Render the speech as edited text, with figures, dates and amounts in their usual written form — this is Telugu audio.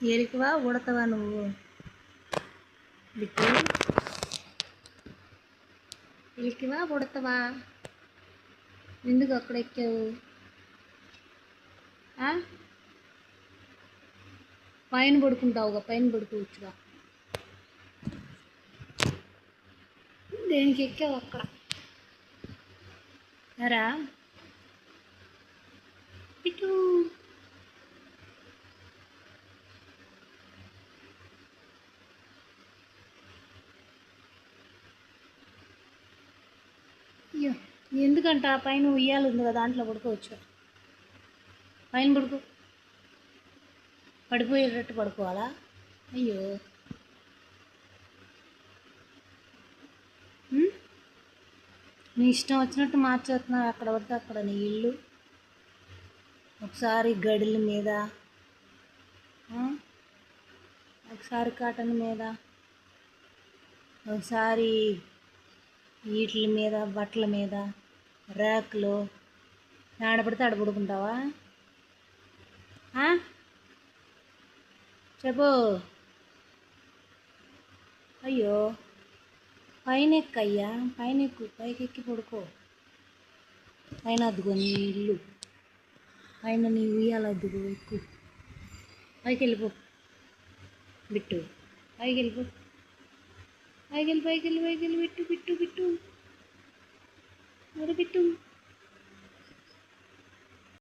ఎలికివా ఉడతవా నువ్వు? బిట్టు ఎలికివా ఉడతవా? ఎందుకు అక్కడ ఎక్కావు? పైన పడుకుంటావుగా, పైన పడుకోవచ్చుగా. దేనికి ఎక్కావు అక్కడ? రా బిట్టు. అయ్యో, ఎందుకంట పైన ఉయ్యాలు ఉంది కదా, దాంట్లో పడుకోవచ్చు. పైన పడుకో, పడిపోయేటట్టు పడుకోవాలా? అయ్యో, నీ ఇష్టం వచ్చినట్టు మార్చేస్తున్నావు ఎక్కడ పడితే అక్కడ నీ ఇల్లు. ఒకసారి గడిల మీద, ఒకసారి కాటన్ మీద, ఒకసారి వీటి మీద, బట్టల మీద, ర్యాక్లో, ఆడపడితే ఆడ పడుకుంటావా? చెప్పు. అయ్యో, పైన ఎక్కయ్యా, పైన ఎక్కు, పైకి ఎక్కి పడుకో. పైన అద్దుకో నీ ఇల్లు, పైన నీ ఉయ్యాల అద్దుకో, ఎక్కు. పైకి వెళ్ళిపో బిట్టు, పైకి వెళ్ళిపో, పైకి వెళ్ళి బిట్టు బిట్టు బిట్టు, మరి బిట్టు.